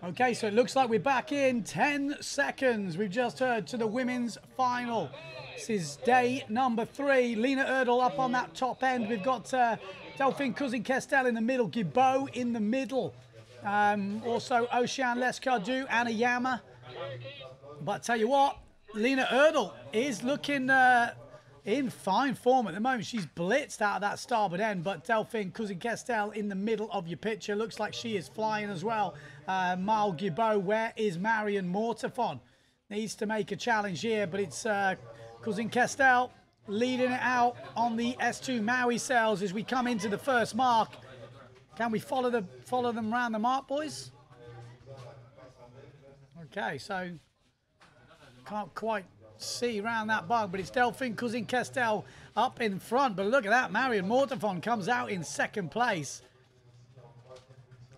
Okay, so it looks like we're back in 10 seconds. We've just heard to the women's final. This is day number 3. Lena Erdil up on that top end. We've got Delphine Cousin Questel in the middle, Guilbaud in the middle. Also Oceane Lescardou, Anna Yama. But tell you what, Lena Erdil is looking in fine form at the moment. She's blitzed out of that starboard end, but Delphine Cousin Questel in the middle of your picture. Looks like she is flying as well. Mal Guilbaud, where is Marion Mortefon? Needs to make a challenge here, but it's Cousin Questel leading it out on the S2 Maui sails as we come into the first mark. Can we follow them around the mark, boys? Okay, so can't quite see around that bug, but it's Delphine Cousin Questel up in front. But look at that, Marion Mortefon comes out in second place.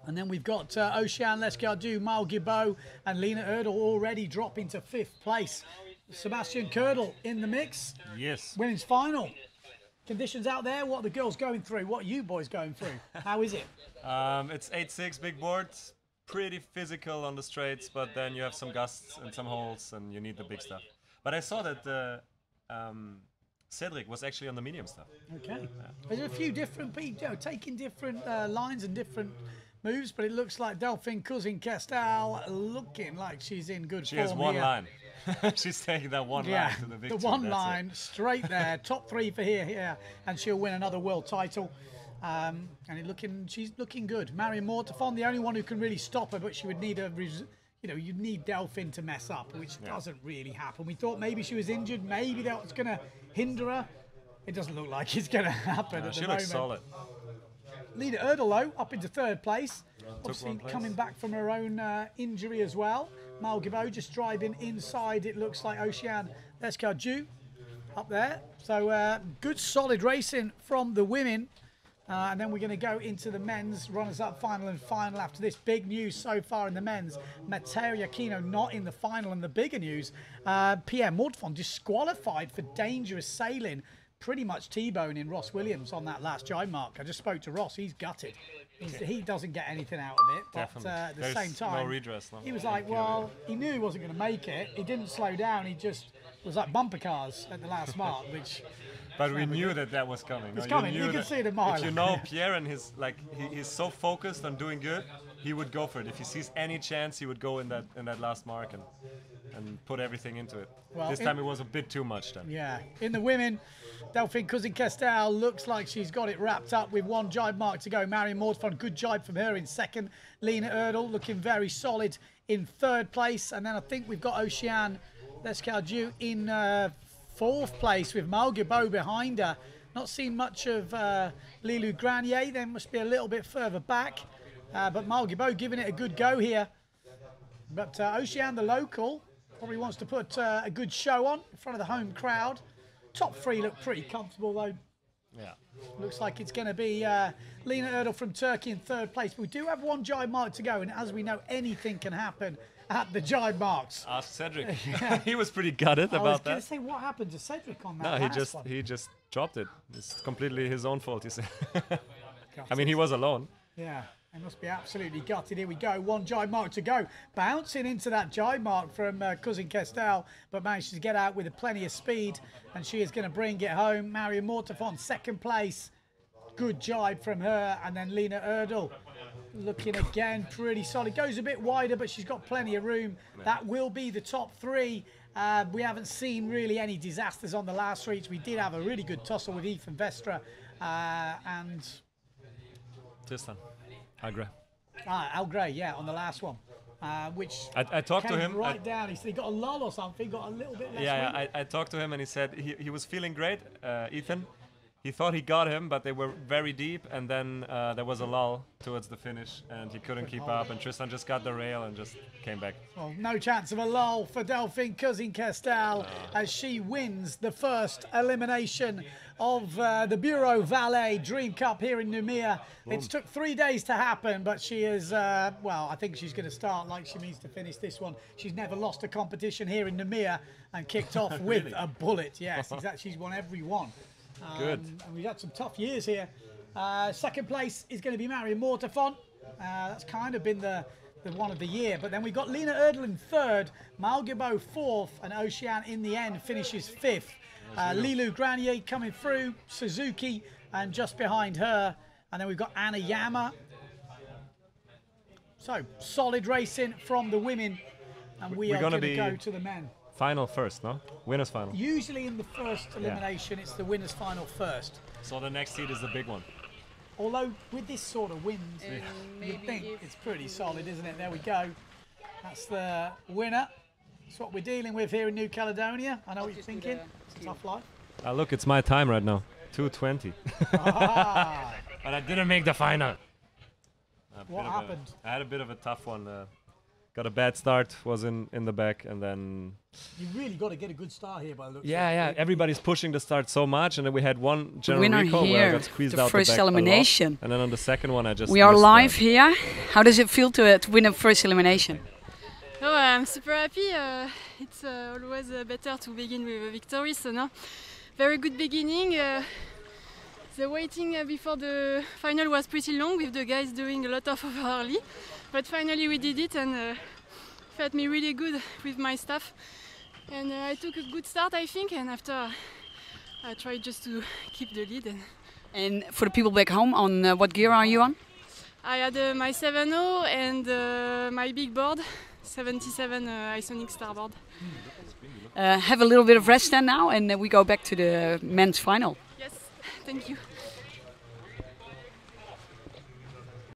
And then we've got Oceane Lescardou, Mal Guilbaud, and Lena Erdil already dropping to 5th place. Sebastian Erdil in the mix. Yes. Women's final. Conditions out there, what are the girls going through? What are you boys going through? How is it? It's 8-6 big boards. Pretty physical on the straights, but then you have some gusts and some holes, and you need the big stuff. But I saw that Cedric was actually on the medium stuff. Okay. Yeah. There's a few different people, taking different lines and different moves, but it looks like Delphine Cousin Questel looking like she's in good form. She has one line. She's taking that one line to the victory. The one line straight there. Top 3 for here, and she'll win another world title. And she's looking good. Marion Mortefon, the only one who can really stop her, but she would need you'd need Delphine to mess up, which doesn't really happen. We thought maybe she was injured, maybe that was going to hinder her. It doesn't look like it's going to happen at the moment. She looks solid. Lena Erdil, though, up into 3rd place. Obviously coming back from her own injury as well. Mal Guilbaud just driving inside, it looks like Oceane Lescardou up there. So good solid racing from the women. And then we're going to go into the men's runners-up final and final after this. Big news so far in the men's. Matteo Aquino not in the final. And the bigger news, Pierre Mortefon disqualified for dangerous sailing. Pretty much T-boning Ross Williams on that last jibe mark. I just spoke to Ross. He's gutted. He doesn't get anything out of it. But at the same time, no redress, no. he was like, well, he knew he wasn't going to make it. He didn't slow down. He just was like bumper cars at the last mark, which... But we knew that was coming. It's coming. You can see it a mile. If you know Pierre and his he's so focused on doing good, he would go for it. If he sees any chance, he would go in that last mark and put everything into it. Well, this time it was a bit too much then. Yeah. In the women, Delphine Cousin Questel looks like she's got it wrapped up with 1 jibe mark to go. Marion Mortefon, good jibe from her in 2nd. Lena Erdil looking very solid in 3rd place. And then I think we've got Oceane Lescardou in 4th place with Mal Guilbaud behind her. Not seen much of Lilou Granier. They must be a little bit further back. But Mal Guilbaud giving it a good go here. But Oceane, the local, probably wants to put a good show on in front of the home crowd. Top 3 look pretty comfortable, though. Yeah. Looks like it's going to be Lena Erdil from Turkey in 3rd place. But we do have 1 jibe mark to go. And as we know, anything can happen at the jibe marks. Ask Cedric. He was pretty gutted about that. I was going to say, what happened to Cedric on that? No, he just dropped it. It's completely his own fault, he said. I mean, he was alone. Yeah, he must be absolutely gutted. Here we go, 1 jibe mark to go. Bouncing into that jibe mark from Cousin Questel, but managed to get out with plenty of speed, and she is going to bring it home. Marion Mortefon, 2nd place. Good jibe from her, and then Lena Erdil looking again pretty solid. Goes a bit wider, but she's got plenty of room. That will be the top 3. We haven't seen really any disasters on the last reach. We did have a really good tussle with Ethan Vestra and Tristan Algray. Algray, yeah, on the last one. Which I talked to him right down. He said he got a lull or something, got a little bit less. Yeah, I talked to him and he said he was feeling great, Ethan. He thought he got him, but they were very deep, and then there was a lull towards the finish, and he couldn't keep up, and Tristan just got the rail and just came back. Well, no chance of a lull for Delphine Cousin Questel as she wins the first elimination of the Bureau Vallée Dream Cup here in Noumea. It's took 3 days to happen, but she is, well, I think she's going to start like she means to finish this one. She's never lost a competition here in Noumea and kicked off with a bullet. Yes, exactly. She's won every one. Good. And we've had some tough years here. 2nd place is going to be Marion Mortefon. That's kind of been the the one of the year. But then we've got Lina Erdil in third, Guilbaud fourth, and Ocean in the end finishes fifth. Lilu Granier coming through, Suzuki, and just behind her. And then we've got Anna Yama. So, solid racing from the women. And we are going to go to the men. Final first, no? Winners final. Usually in the first elimination, it's the winners final first. So the next seed is the big one. Although with this sort of wins, you think it's pretty solid, isn't it? There we go. That's the winner. That's what we're dealing with here in New Caledonia. I know what you're thinking. It's a tough life. Look, it's my time right now. 2:20. Ah. But I didn't make the final. What happened? I had a bit of a tough one. Got a bad start, was in the back, and then... You really got to get a good start here by the looks Yeah. Everybody's pushing the start so much, and then we had one general winner recall here, where I got squeezed the out first the back elimination. and then on the second one, I just... We are live here. How does it feel to win a first elimination? Oh, I'm super happy. It's always better to begin with a victory, so no, very good beginning. The waiting before the final was pretty long with the guys doing a lot of over early, but finally we did it and felt me really good with my staff. And I took a good start, I think, and after I tried just to keep the lead. And for the people back home, on what gear are you on? I had my 7.0 and my big board, 77 Isonic starboard. Have a little bit of rest then now, and we go back to the men's final. Yes, thank you.